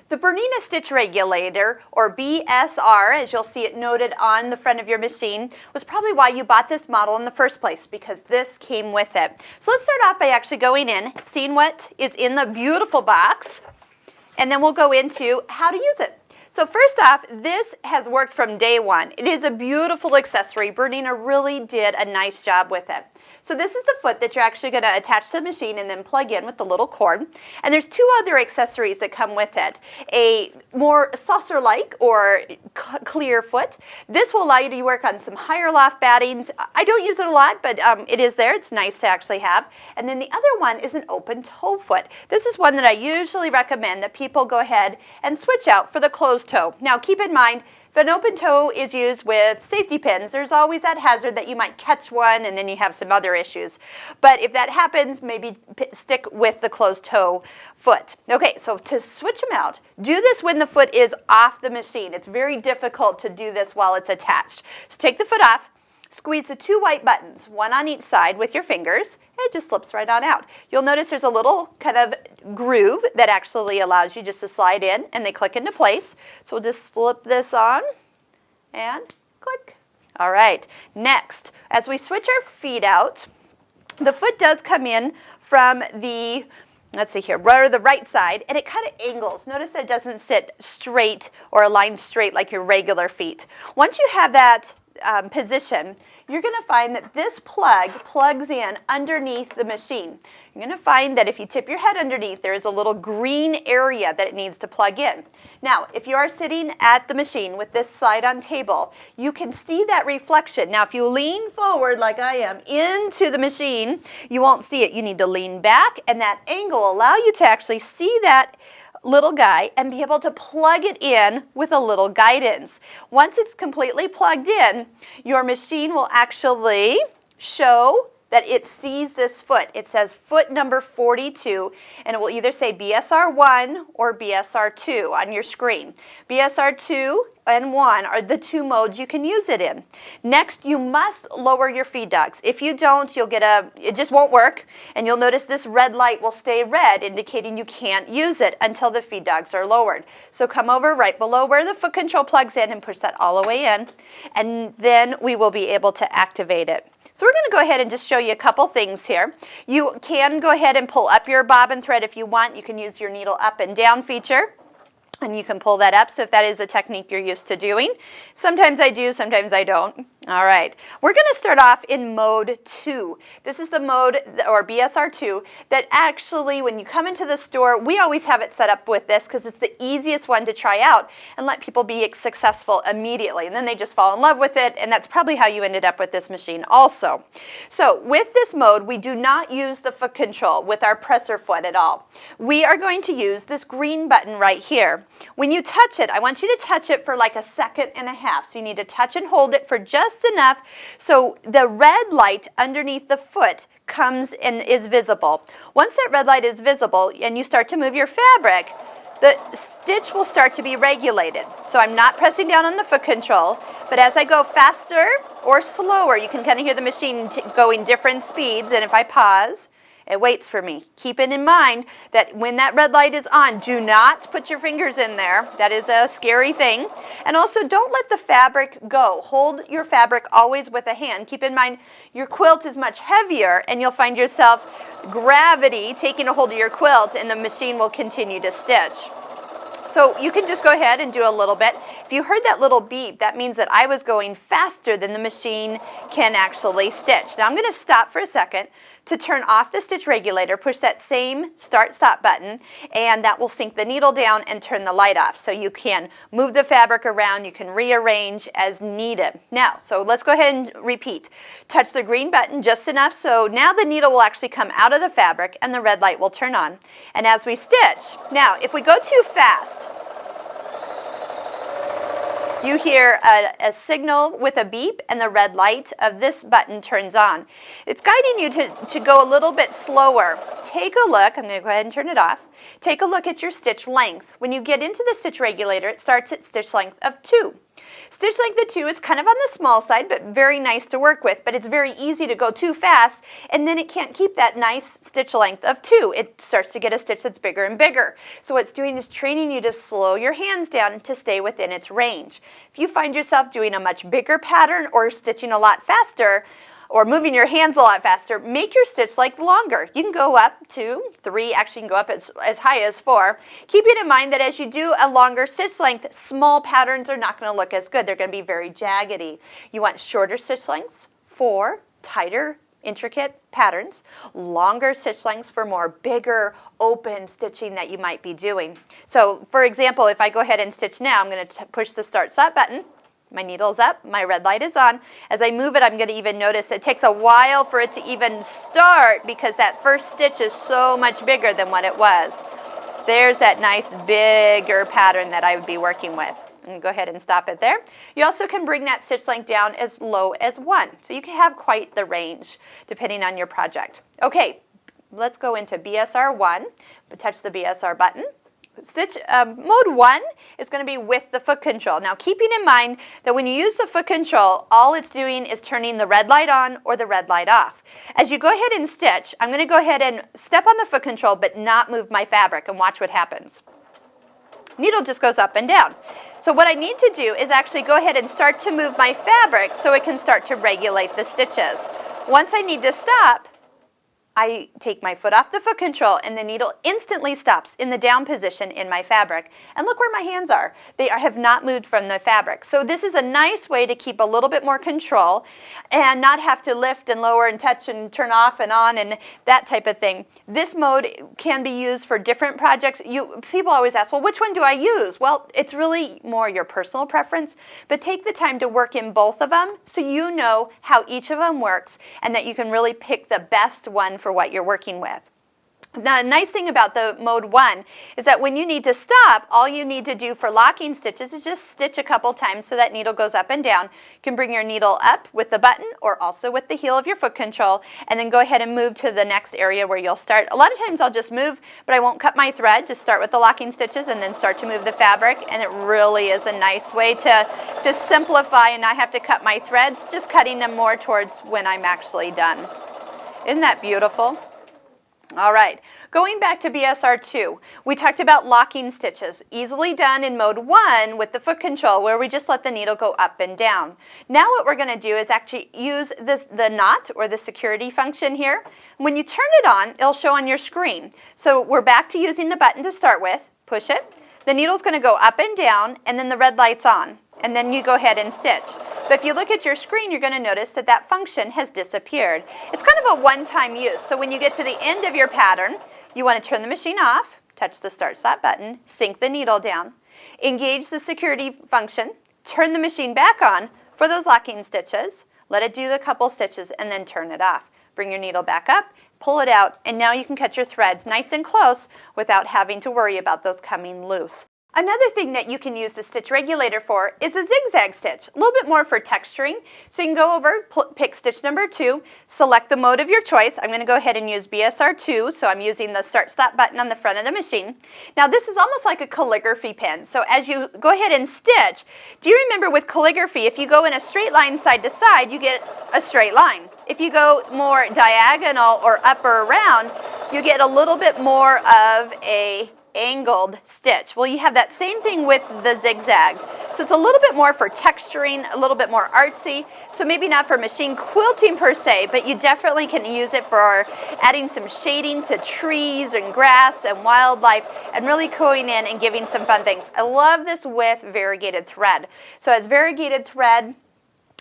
The BERNINA Stitch Regulator, or BSR, as you'll see it noted on the front of your machine, was probably why you bought this model in the first place, because this came with it. So let's start off by actually going in, seeing what is in the beautiful box, and then we'll go into how to use it. So first off, this has worked from day one. It is a beautiful accessory. BERNINA really did a nice job with it. So this is the foot that you're actually going to attach to the machine and then plug in with the little cord. And there's two other accessories that come with it. A more saucer-like or clear foot. This will allow you to work on some higher loft battings. I don't use it a lot, but it is there. It's nice to actually have. And then the other one is an open toe foot. This is one that I usually recommend that people go ahead and switch out for the closed toe. Now keep in mind, if an open toe is used with safety pins, there's always that hazard that you might catch one and then you have some other issues. But if that happens, maybe stick with the closed toe foot. Okay, so to switch them out, do this when the foot is off the machine. It's very difficult to do this while it's attached. So take the foot off, squeeze the two white buttons, one on each side with your fingers, and it just slips right on out. You'll notice there's a little kind of groove that actually allows you just to slide in, and they click into place. So we'll just slip this on and click. All right, next, as we switch our feet out, the foot does come in from the, let's see here, the right side, and it kind of angles. Notice that it doesn't sit straight or aligned straight like your regular feet. Once you have that position, you're going to find that this plug plugs in underneath the machine. You're going to find that if you tip your head underneath, there is a little green area that it needs to plug in. Now, if you are sitting at the machine with this slide-on table, you can see that reflection. Now, if you lean forward like I am into the machine, you won't see it. You need to lean back, and that angle will allow you to actually see that little guy and be able to plug it in with a little guidance. Once it's completely plugged in, your machine will actually show that it sees this foot. It says foot number 42, and it will either say BSR 1 or BSR 2 on your screen. BSR 2 and 1 are the two modes you can use it in. Next, you must lower your feed dogs. If you don't, it just won't work, and you'll notice this red light will stay red, indicating you can't use it until the feed dogs are lowered. So come over right below where the foot control plugs in and push that all the way in, and then we will be able to activate it. So we're going to go ahead and just show you a couple things here. You can go ahead and pull up your bobbin thread if you want. You can use your needle up and down feature, and you can pull that up, so if that is a technique you're used to doing. Sometimes I do, sometimes I don't. All right, we're going to start off in mode 2. This is the mode, or BSR 2, that actually when you come into the store, we always have it set up with this because it's the easiest one to try out and let people be successful immediately. And then they just fall in love with it, and that's probably how you ended up with this machine also. So with this mode, we do not use the foot control with our presser foot at all. We are going to use this green button right here. When you touch it, I want you to touch it for like a second and a half. So you need to touch and hold it for just enough so the red light underneath the foot comes and is visible. Once that red light is visible and you start to move your fabric, the stitch will start to be regulated. So I'm not pressing down on the foot control, but as I go faster or slower, you can kind of hear the machine going different speeds, and if I pause, it waits for me. Keep it in mind that when that red light is on, do not put your fingers in there. That is a scary thing. And also, don't let the fabric go. Hold your fabric always with a hand. Keep in mind, your quilt is much heavier, and you'll find yourself gravity taking a hold of your quilt, and the machine will continue to stitch. So you can just go ahead and do a little bit. If you heard that little beep, that means that I was going faster than the machine can actually stitch. Now I'm going to stop for a second to turn off the stitch regulator, push that same start-stop button, and that will sink the needle down and turn the light off. So you can move the fabric around, you can rearrange as needed. Now, so let's go ahead and repeat. Touch the green button just enough so now the needle will actually come out of the fabric and the red light will turn on. And as we stitch, now if we go too fast, you hear a signal with a beep and the red light of this button turns on. It's guiding you to go a little bit slower. Take a look. I'm going to go ahead and turn it off. Take a look at your stitch length. When you get into the stitch regulator, it starts at stitch length of 2. Stitch length of 2 is kind of on the small side, but very nice to work with, but it's very easy to go too fast, and then it can't keep that nice stitch length of 2. It starts to get a stitch that's bigger and bigger. So what it's doing is training you to slow your hands down to stay within its range. If you find yourself doing a much bigger pattern or stitching a lot faster, or moving your hands a lot faster, make your stitch length longer. You can go up to 3, actually you can go up as high as 4. Keeping in mind that as you do a longer stitch length, small patterns are not going to look as good. They're going to be very jaggedy. You want shorter stitch lengths for tighter, intricate patterns, longer stitch lengths for more bigger, open stitching that you might be doing. So for example, if I go ahead and stitch now, I'm going to push the Start Stop button. My needle's up, my red light is on. As I move it, I'm going to even notice it takes a while for it to even start because that first stitch is so much bigger than what it was. There's that nice bigger pattern that I would be working with. I'm going to go ahead and stop it there. You also can bring that stitch length down as low as 1. So you can have quite the range depending on your project. Okay, let's go into BSR 1. Touch the BSR button. Mode 1 is going to be with the foot control. Now keeping in mind that when you use the foot control, all it's doing is turning the red light on or the red light off. As you go ahead and stitch, I'm going to go ahead and step on the foot control but not move my fabric and watch what happens. Needle just goes up and down. So what I need to do is actually go ahead and start to move my fabric so it can start to regulate the stitches. Once I need to stop, I take my foot off the foot control and the needle instantly stops in the down position in my fabric. And look where my hands are. They have not moved from the fabric. So this is a nice way to keep a little bit more control and not have to lift and lower and touch and turn off and on and that type of thing. This mode can be used for different projects. People always ask, well, which one do I use? Well, it's really more your personal preference, but take the time to work in both of them so you know how each of them works and that you can really pick the best one for what you're working with. Now, the nice thing about the mode 1 is that when you need to stop, all you need to do for locking stitches is just stitch a couple times so that needle goes up and down. You can bring your needle up with the button or also with the heel of your foot control and then go ahead and move to the next area where you'll start. A lot of times I'll just move, but I won't cut my thread. Just start with the locking stitches and then start to move the fabric, and it really is a nice way to just simplify and not have to cut my threads, just cutting them more towards when I'm actually done. Isn't that beautiful? All right, going back to BSR 2, we talked about locking stitches, easily done in mode 1 with the foot control where we just let the needle go up and down. Now what we're going to do is actually use the knot or the security function here. When you turn it on, it'll show on your screen. So we're back to using the button to start with. Push it. The needle's going to go up and down, and then the red light's on. And then you go ahead and stitch. But if you look at your screen, you're going to notice that that function has disappeared. It's kind of a one-time use. So when you get to the end of your pattern, you want to turn the machine off, touch the Start Stop button, sink the needle down, engage the security function, turn the machine back on for those locking stitches, let it do the couple stitches, and then turn it off. Bring your needle back up, pull it out, and now you can cut your threads nice and close without having to worry about those coming loose. Another thing that you can use the stitch regulator for is a zigzag stitch, a little bit more for texturing. So you can go over, pick stitch number 2, select the mode of your choice. I'm going to go ahead and use BSR 2, so I'm using the Start Stop button on the front of the machine. Now this is almost like a calligraphy pen, so as you go ahead and stitch, do you remember with calligraphy, if you go in a straight line side to side, you get a straight line. If you go more diagonal or up or around, you get a little bit more of a angled stitch. Well, you have that same thing with the zigzag. So it's a little bit more for texturing, a little bit more artsy. So maybe not for machine quilting per se, but you definitely can use it for adding some shading to trees and grass and wildlife and really going in and giving some fun things. I love this with variegated thread. So as variegated thread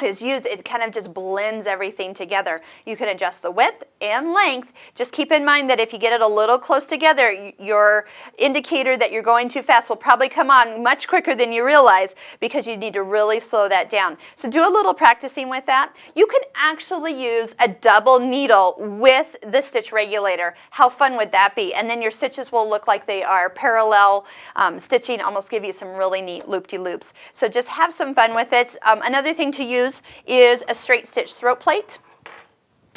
is used, it kind of just blends everything together. You can adjust the width and length. Just keep in mind that if you get it a little close together, your indicator that you're going too fast will probably come on much quicker than you realize because you need to really slow that down. So do a little practicing with that. You can actually use a double needle with the stitch regulator. How fun would that be? And then your stitches will look like they are parallel stitching, almost give you some really neat loop-de-loops. So just have some fun with it. Another thing to use is a straight stitch throat plate.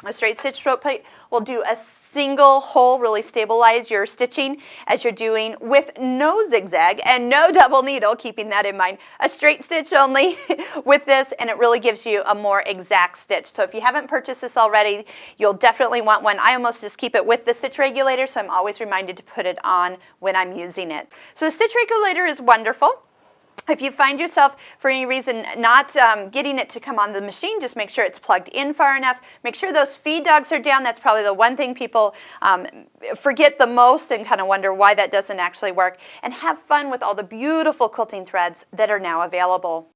A straight stitch throat plate will do a single hole, really stabilize your stitching as you're doing with no zigzag and no double needle, keeping that in mind. A straight stitch only with this, and it really gives you a more exact stitch. So if you haven't purchased this already, you'll definitely want one. I almost just keep it with the stitch regulator, so I'm always reminded to put it on when I'm using it. So the stitch regulator is wonderful. If you find yourself, for any reason, not getting it to come on the machine, just make sure it's plugged in far enough. Make sure those feed dogs are down. That's probably the one thing people forget the most and kind of wonder why that doesn't actually work. And have fun with all the beautiful quilting threads that are now available.